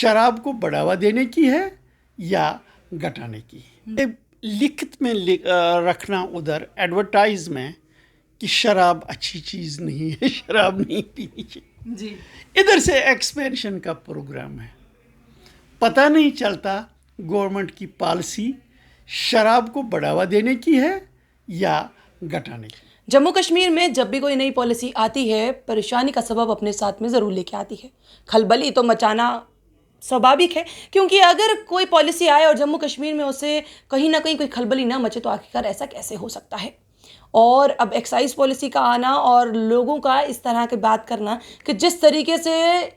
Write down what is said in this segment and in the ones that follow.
शराब को बढ़ावा देने की है या घटाने की। लिखित में रखना उधर एडवर्टाइज में कि शराब अच्छी चीज़ नहीं है, शराब नहीं पीनी चाहिए जी। इधर से एक्सपेंशन का प्रोग्राम है। पता नहीं चलता गवर्नमेंट की पॉलिसी शराब को बढ़ावा देने की है या घटाने की। जम्मू कश्मीर में जब भी कोई नई पॉलिसी आती है, परेशानी का सबब अपने साथ में ज़रूर लेके आती है। खलबली तो मचाना स्वाभाविक है, क्योंकि अगर कोई पॉलिसी आए और जम्मू कश्मीर में उसे कहीं ना कहीं कोई खलबली ना मचे तो आखिरकार ऐसा कैसे हो सकता है। और अब एक्साइज पॉलिसी का आना और लोगों का इस तरह की बात करना कि जिस तरीके से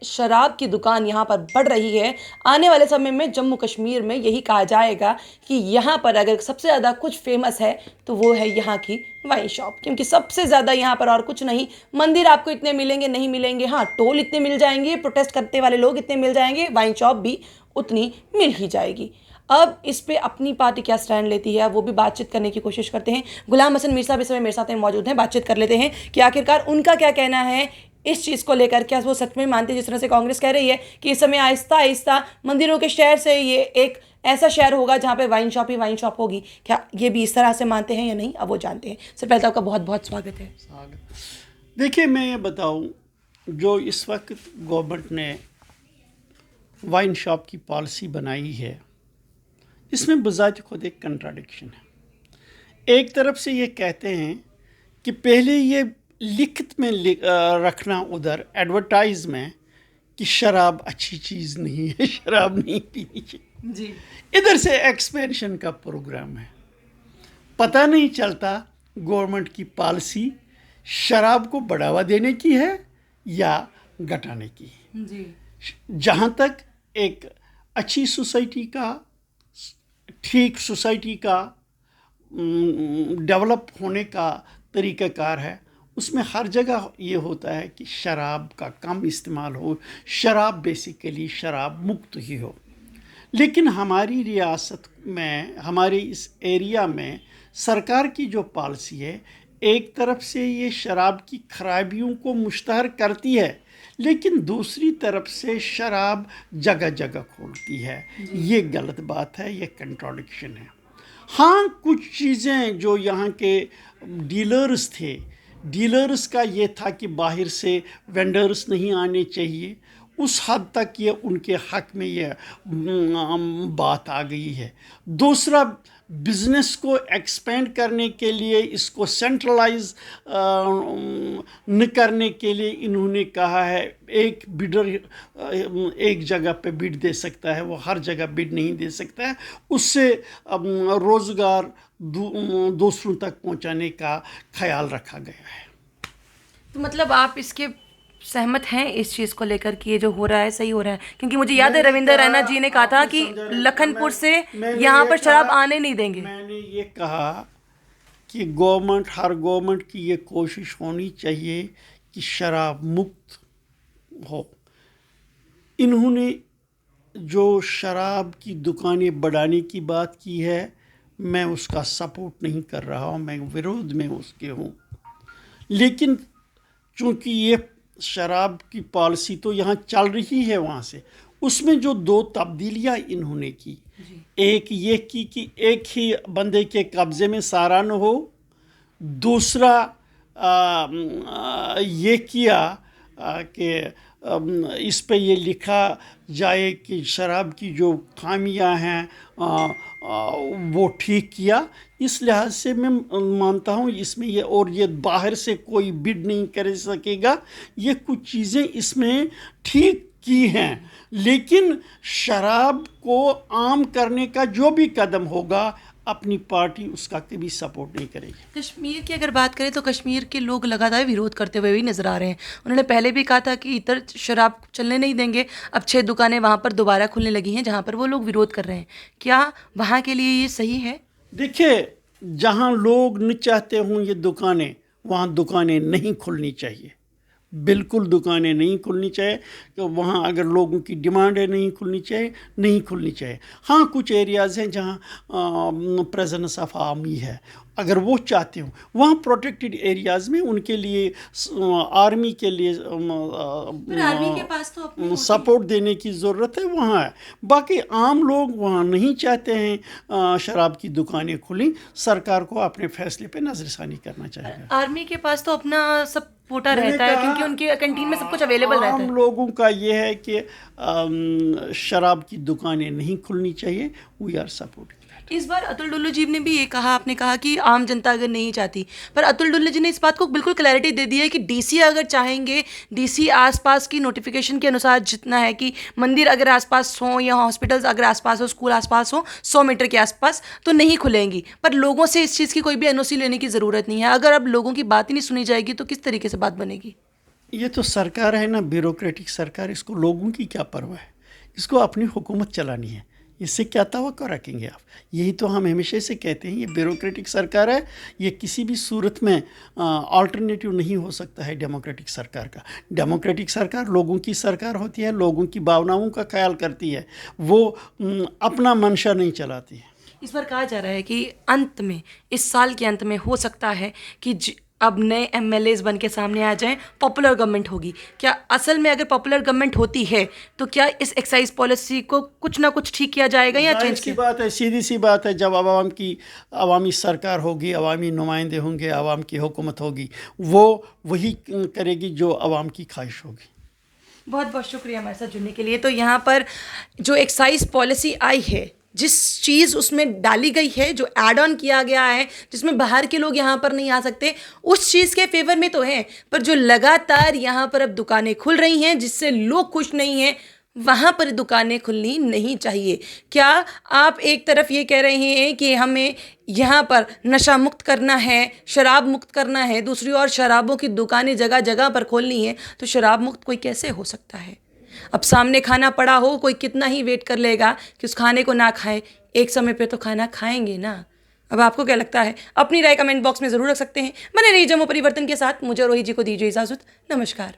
शराब की दुकान यहाँ पर बढ़ रही है, आने वाले समय में जम्मू कश्मीर में यही कहा जाएगा कि यहाँ पर अगर सबसे ज़्यादा कुछ फेमस है तो वो है यहाँ की वाइन शॉप। क्योंकि सबसे ज़्यादा यहाँ पर और कुछ नहीं, मंदिर आपको इतने मिलेंगे नहीं मिलेंगे, हाँ टोल इतने मिल जाएंगे, प्रोटेस्ट करते वाले लोग इतने मिल जाएंगे, वाइन शॉप भी उतनी मिल ही जाएगी। अब इस पे अपनी पार्टी क्या स्टैंड लेती है वो भी बातचीत करने की कोशिश करते हैं। गुलाम हसन मीर साहब इस समय मेरे साथ में मौजूद हैं, बातचीत कर लेते हैं कि आखिरकार उनका क्या कहना है इस चीज़ को लेकर। क्या वो सच में मानते हैं जिस तरह से कांग्रेस कह रही है कि इस समय आहिस्ता आहिस्ता मंदिरों के शहर से ये एक ऐसा शहर होगा जहाँ पे वाइन शॉप ही वाइन शॉप होगी? क्या ये भी इस तरह से मानते हैं या नहीं, अब वो जानते हैं। सर पहले तो आपका बहुत बहुत स्वागत है। देखिए, मैं ये बताऊँ, जो इस वक्त गवर्नमेंट ने वाइन शॉप की पॉलिसी बनाई है, इसमें बजात खुद एक कंट्राडिक्शन है। एक तरफ से ये कहते हैं कि पहले ये लिखित में रखना उधर एडवर्टाइज में कि शराब अच्छी चीज़ नहीं है, शराब नहीं पीनी चाहिए जी। इधर से एक्सपेंशन का प्रोग्राम है। पता नहीं चलता गवर्नमेंट की पॉलिसी शराब को बढ़ावा देने की है या घटाने की। जी। जहाँ तक एक अच्छी सोसाइटी का, ठीक सोसाइटी का डेवलप होने का तरीक़ाकार है, उसमें हर जगह ये होता है कि शराब का कम इस्तेमाल हो, शराब बेसिकली शराब मुक्त ही हो। लेकिन हमारी रियासत में, हमारे इस एरिया में सरकार की जो पॉलिसी है, एक तरफ से ये शराब की खराबियों को मुश्तहर करती है, लेकिन दूसरी तरफ से शराब जगह जगह खोलती है। ये गलत बात है, ये कंट्राडिक्शन है। हाँ, कुछ चीज़ें जो यहाँ के डीलर्स थे, डीलर्स का ये था कि बाहर से वेंडर्स नहीं आने चाहिए, उस हद तक ये उनके हक में ये बात आ गई है। दूसरा, बिज़नेस को एक्सपेंड करने के लिए, इसको सेंट्रलाइज न करने के लिए इन्होंने कहा है एक बिडर एक जगह पे बिड दे सकता है, वो हर जगह बिड नहीं दे सकता है। उससे रोज़गार दूसरों तक पहुंचाने का ख्याल रखा गया है। तो मतलब आप इसके सहमत हैं इस चीज़ को लेकर कि ये जो हो रहा है सही हो रहा है? क्योंकि मुझे याद है रविंद्र रैना जी ने कहा था कि लखनपुर से यहाँ पर शराब आने नहीं देंगे। मैंने ये कहा कि हर गवर्नमेंट की ये कोशिश होनी चाहिए कि शराब मुक्त हो। इन्होंने जो शराब की दुकानें बढ़ाने की बात की है, मैं उसका सपोर्ट नहीं कर रहा हूँ, मैं विरोध में उसके हूँ। लेकिन चूँकि ये शराब की पॉलिसी तो यहाँ चल रही है, वहाँ से उसमें जो दो तब्दीलियाँ इन्होंने की, एक ये की कि एक ही बंदे के कब्ज़े में सारा न हो, दूसरा ये किया कि इस पे ये लिखा जाए कि शराब की जो खामियां हैं वो ठीक किया। इस लिहाज से मैं मानता हूँ इसमें ये, और ये बाहर से कोई बिड नहीं कर सकेगा, ये कुछ चीज़ें इसमें ठीक की हैं। लेकिन शराब को आम करने का जो भी कदम होगा, अपनी पार्टी उसका कभी सपोर्ट नहीं करेगी। कश्मीर की अगर बात करें तो कश्मीर के लोग लगातार विरोध करते हुए भी नजर आ रहे हैं। उन्होंने पहले भी कहा था कि इधर शराब चलने नहीं देंगे। अब 6 दुकानें वहाँ पर दोबारा खुलने लगी हैं जहाँ पर वो लोग विरोध कर रहे हैं। क्या वहाँ के लिए ये सही है? देखिए, जहाँ लोग न चाहते हों ये दुकानें, वहाँ दुकानें नहीं खुलनी चाहिए। बिल्कुल दुकानें नहीं खुलनी चाहिए। तो वहाँ अगर लोगों की डिमांड है नहीं खुलनी चाहिए, नहीं खुलनी चाहिए। हाँ, कुछ एरियाज़ हैं जहाँ प्रेजेंस ऑफ आर्मी है, अगर वो चाहते हो वहाँ प्रोटेक्टेड एरियाज़ में उनके लिए आर्मी के लिए पर आर्मी के पास तो अपनी सपोर्ट देने की ज़रूरत है, वहाँ है। बाकी आम लोग वहाँ नहीं चाहते हैं शराब की दुकानें खुली। सरकार को अपने फैसले पे नज़रसानी करना चाहिए। आर्मी के पास तो अपना सब कोटा रहता है, क्योंकि उनकी कैंटीन में सब कुछ अवेलेबल रहता है। आम लोगों का ये है कि शराब की दुकानें नहीं खुलनी चाहिए। We are supporting. इस बार अतुल डुल्लू जी ने भी ये कहा, आपने कहा कि आम जनता अगर नहीं चाहती, पर अतुल डुल्लू जी ने इस बात को बिल्कुल क्लैरिटी दे दी है कि डीसी अगर चाहेंगे, डीसी आसपास की नोटिफिकेशन के अनुसार जितना है कि मंदिर अगर आसपास हो या हॉस्पिटल्स अगर आसपास हो, स्कूल आसपास हो 100 मीटर के आसपास, तो नहीं खुलेंगी। पर लोगों से इस चीज़ की कोई भी एनओसी लेने की ज़रूरत नहीं है। अगर अब लोगों की बात ही नहीं सुनी जाएगी तो किस तरीके से बात बनेगी? ये तो सरकार है ना, ब्यूरोक्रेटिक सरकार, इसको लोगों की क्या परवाह है, इसको अपनी हुकूमत चलानी है, इससे क्या तवक्को रखेंगे आप? यही तो हम हमेशा से कहते हैं, ये ब्यूरोक्रेटिक सरकार है, ये किसी भी सूरत में अल्टरनेटिव नहीं हो सकता है डेमोक्रेटिक सरकार का। डेमोक्रेटिक सरकार लोगों की सरकार होती है, लोगों की भावनाओं का ख्याल करती है, वो अपना मंशा नहीं चलाती है। इस बार कहा जा रहा है कि अंत में, इस साल के अंत में हो सकता है कि अब नए एमएलएज बन के सामने आ जाएं, पॉपुलर गवर्नमेंट होगी। क्या असल में अगर पॉपुलर गवर्नमेंट होती है तो क्या इस एक्साइज पॉलिसी को कुछ ना कुछ ठीक किया जाएगा या चेंज किया? बात है, सीधी सी बात है, जब अवामी सरकार होगी, अवामी नुमाइंदे होंगे, अवाम की हुकूमत होगी, वो वही करेगी जो अवाम की ख्वाहिश होगी। बहुत बहुत शुक्रिया हमारे साथ जुड़ने के लिए। तो यहाँ पर जो एक्साइज पॉलिसी आई है, जिस चीज़ उसमें डाली गई है, जो ऐड ऑन किया गया है, जिसमें बाहर के लोग यहाँ पर नहीं आ सकते, उस चीज़ के फेवर में तो हैं। पर जो लगातार यहाँ पर अब दुकानें खुल रही हैं जिससे लोग खुश नहीं हैं, वहाँ पर दुकानें खुलनी नहीं चाहिए। क्या आप एक तरफ ये कह रहे हैं कि हमें यहाँ पर नशा मुक्त करना है, शराब मुक्त करना है, दूसरी ओर शराबों की दुकानें जगह जगह पर खोलनी है, तो शराब मुक्त कोई कैसे हो सकता है? अब सामने खाना पड़ा हो, कोई कितना ही वेट कर लेगा कि उस खाने को ना खाएं, एक समय पे तो खाना खाएंगे ना। अब आपको क्या लगता है? अपनी राय कमेंट बॉक्स में ज़रूर रख सकते हैं। बने रहिए जम्मू परिवर्तन के साथ। मुझे रोहित जी को दीजिए इजाज़त। नमस्कार।